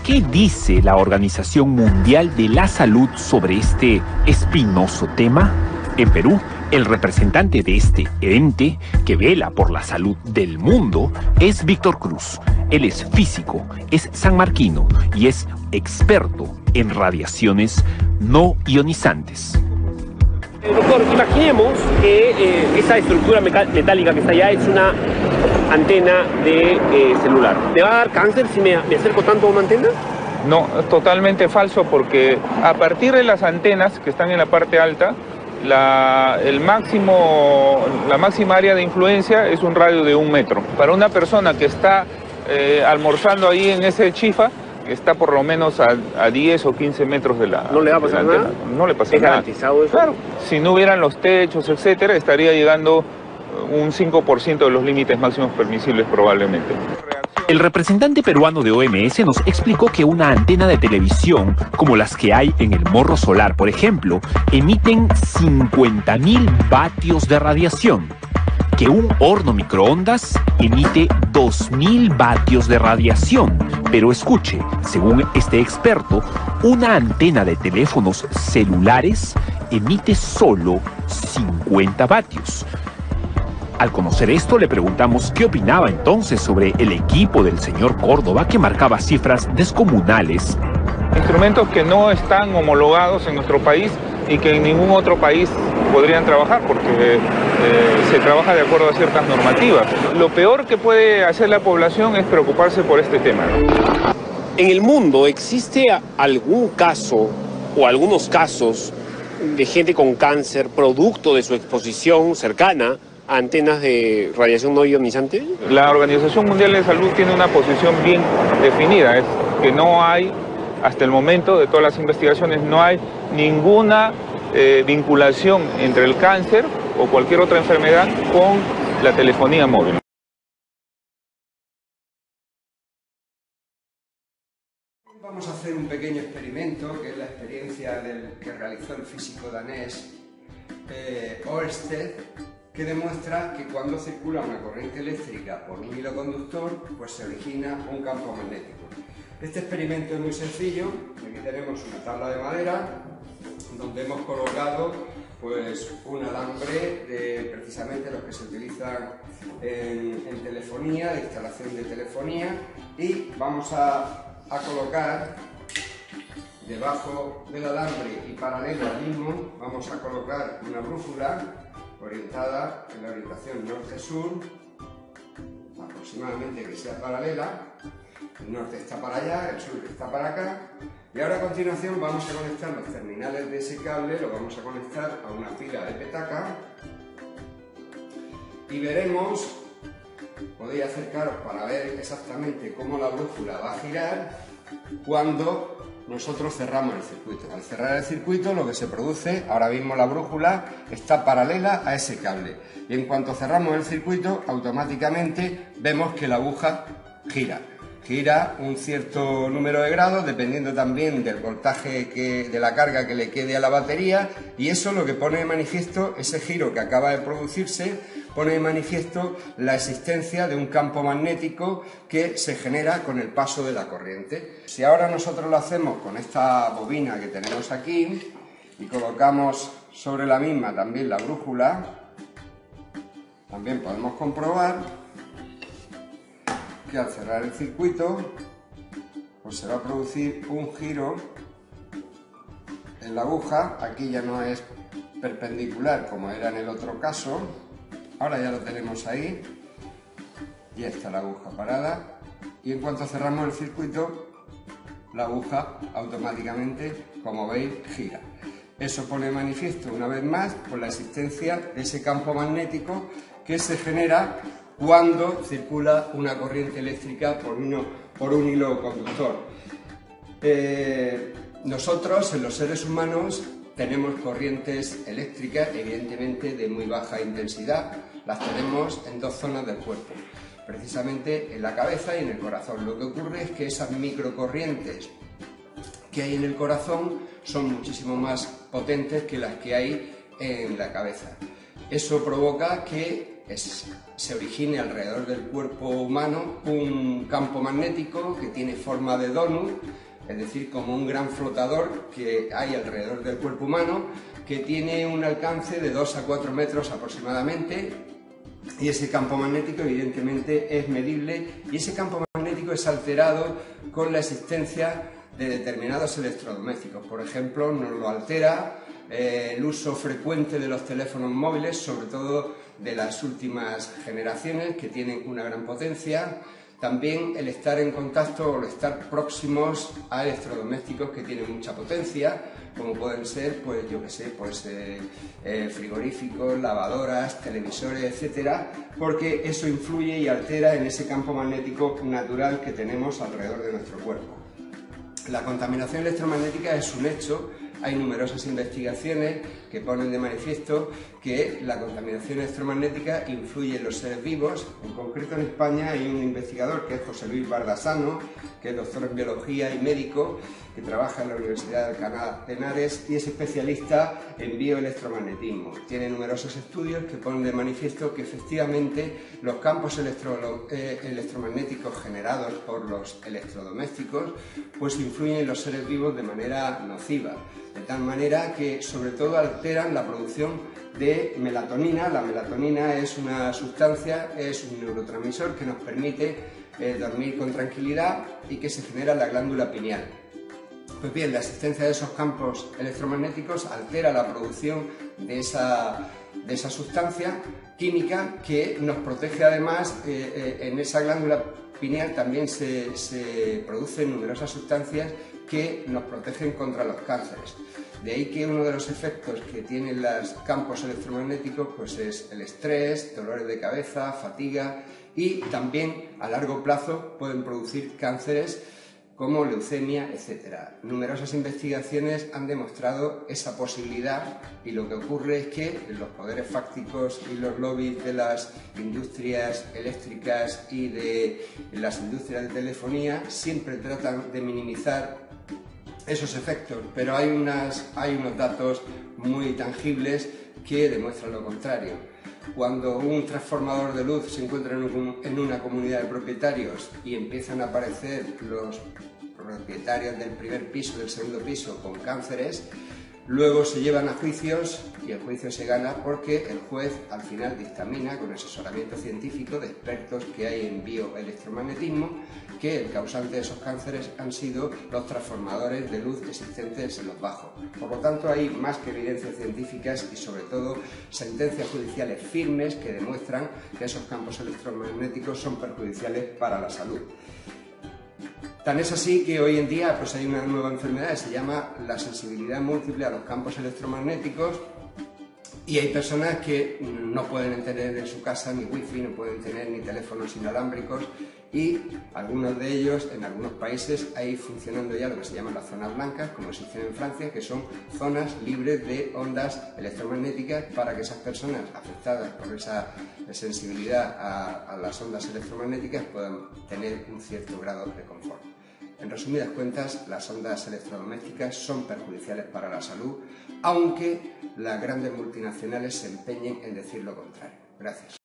¿Qué dice la Organización Mundial de la Salud sobre este espinoso tema? En Perú, el representante de este ente que vela por la salud del mundo es Víctor Cruz. Él es físico, es sanmarquino y es experto en radiaciones no ionizantes. Doctor, imaginemos que esa estructura metálica que está allá es una antena de celular. ¿Me va a dar cáncer si me acerco tanto a una antena? No, es totalmente falso, porque a partir de las antenas que están en la parte alta, la máxima área de influencia es un radio de 1 metro. Para una persona que está almorzando ahí en ese chifa, está por lo menos a 10 o 15 metros de la ¿No le va a pasar nada? No le pasa ¿Es nada. garantizado eso? Claro, si no hubieran los techos, etcétera, estaría llegando un 5% de los límites máximos permisibles probablemente. El representante peruano de OMS nos explicó que una antena de televisión, como las que hay en el Morro Solar, por ejemplo, emiten 50.000 vatios de radiación, que un horno microondas emite 2.000 vatios de radiación. Pero escuche, según este experto, una antena de teléfonos celulares emite solo 50 vatios. Al conocer esto, le preguntamos qué opinaba entonces sobre el equipo del señor Córdoba, que marcaba cifras descomunales. Instrumentos que no están homologados en nuestro país y que en ningún otro país podrían trabajar, porque se trabaja de acuerdo a ciertas normativas. Lo peor que puede hacer la población es preocuparse por este tema, ¿no? ¿En el mundo existe algún caso o algunos casos de gente con cáncer producto de su exposición cercana a antenas de radiación no ionizante? La Organización Mundial de Salud tiene una posición bien definida, es que no hay, hasta el momento de todas las investigaciones, no hay ninguna vinculación entre el cáncer o cualquier otra enfermedad con la telefonía móvil. Vamos a hacer un pequeño experimento, que es la experiencia que realizó el físico danés Ørsted, que demuestra que cuando circula una corriente eléctrica por un hilo conductor, pues se origina un campo magnético. Este experimento es muy sencillo. Aquí tenemos una tabla de madera donde hemos colocado pues un alambre de precisamente los que se utilizan en telefonía, de instalación de telefonía, y vamos a colocar debajo del alambre y paralelo al mismo, vamos a colocar una brújula orientada en la orientación norte-sur, aproximadamente que sea paralela. El norte está para allá, el sur está para acá, y ahora a continuación vamos a conectar los terminales de ese cable, lo vamos a conectar a una pila de petaca y veremos, podéis acercaros para ver exactamente cómo la brújula va a girar cuando nosotros cerramos el circuito. Al cerrar el circuito, lo que se produce, ahora mismo la brújula está paralela a ese cable, y en cuanto cerramos el circuito, automáticamente vemos que la aguja gira un cierto número de grados, dependiendo también del voltaje de la carga que le quede a la batería, y eso lo que pone de manifiesto, ese giro que acaba de producirse, pone de manifiesto la existencia de un campo magnético que se genera con el paso de la corriente. Si ahora nosotros lo hacemos con esta bobina que tenemos aquí y colocamos sobre la misma también la brújula, también podemos comprobar que al cerrar el circuito pues se va a producir un giro en la aguja. Aquí ya no es perpendicular como era en el otro caso, ahora ya lo tenemos ahí, y está la aguja parada, y en cuanto cerramos el circuito, la aguja automáticamente, como veis, gira. Eso pone de manifiesto una vez más por la existencia de ese campo magnético que se genera cuando circula una corriente eléctrica por un hilo conductor. Nosotros, en los seres humanos, tenemos corrientes eléctricas, evidentemente de muy baja intensidad. Las tenemos en 2 zonas del cuerpo, precisamente en la cabeza y en el corazón. Lo que ocurre es que esas microcorrientes que hay en el corazón son muchísimo más potentes que las que hay en la cabeza. Eso provoca que se origine alrededor del cuerpo humano un campo magnético que tiene forma de donut, es decir, como un gran flotador que hay alrededor del cuerpo humano, que tiene un alcance de 2 a 4 metros aproximadamente, y ese campo magnético evidentemente es medible, y ese campo magnético es alterado con la existencia de determinados electrodomésticos. Por ejemplo, nos lo altera el uso frecuente de los teléfonos móviles, sobre todo de las últimas generaciones, que tienen una gran potencia. También el estar en contacto o el estar próximos a electrodomésticos que tienen mucha potencia, como pueden ser, pues yo que sé, pues frigoríficos, lavadoras, televisores, etcétera, porque eso influye y altera en ese campo magnético natural que tenemos alrededor de nuestro cuerpo. La contaminación electromagnética es un hecho. Hay numerosas investigaciones que ponen de manifiesto que la contaminación electromagnética influye en los seres vivos. En concreto, en España hay un investigador que es José Luis Bardasano, que es doctor en biología y médico, que trabaja en la Universidad de Alcalá de Henares y es especialista en bioelectromagnetismo. Tiene numerosos estudios que ponen de manifiesto que efectivamente los campos electromagnéticos generados por los electrodomésticos pues influyen en los seres vivos de manera nociva, de tal manera que sobre todo alteran la producción de melatonina. La melatonina es una sustancia, es un neurotransmisor que nos permite dormir con tranquilidad y que se genera en la glándula pineal. Pues bien, la existencia de esos campos electromagnéticos altera la producción de esa sustancia química que nos protege. Además, en esa glándula pineal también se producen numerosas sustancias que nos protegen contra los cánceres. De ahí que uno de los efectos que tienen los campos electromagnéticos pues es el estrés, dolores de cabeza, fatiga, y también a largo plazo pueden producir cánceres como leucemia, etc. Numerosas investigaciones han demostrado esa posibilidad, y lo que ocurre es que los poderes fácticos y los lobbies de las industrias eléctricas y de las industrias de telefonía siempre tratan de minimizar esos efectos, pero hay unos datos muy tangibles que demuestran lo contrario. Cuando un transformador de luz se encuentra en una comunidad de propietarios y empiezan a aparecer los propietarios del primer piso, del segundo piso, con cánceres, luego se llevan a juicios y el juicio se gana porque el juez al final dictamina, con asesoramiento científico de expertos que hay en bioelectromagnetismo, que el causante de esos cánceres han sido los transformadores de luz existentes en los bajos. Por lo tanto, hay más que evidencias científicas y sobre todo sentencias judiciales firmes que demuestran que esos campos electromagnéticos son perjudiciales para la salud. Tan es así que hoy en día pues hay una nueva enfermedad que se llama la sensibilidad múltiple a los campos electromagnéticos, y hay personas que no pueden tener en su casa ni wifi, no pueden tener ni teléfonos inalámbricos, y algunos de ellos en algunos países hay funcionando ya lo que se llaman las zonas blancas, como existen en Francia, que son zonas libres de ondas electromagnéticas para que esas personas afectadas por esa sensibilidad a las ondas electromagnéticas puedan tener un cierto grado de confort. En resumidas cuentas, las ondas electrodomésticas son perjudiciales para la salud, aunque las grandes multinacionales se empeñen en decir lo contrario. Gracias.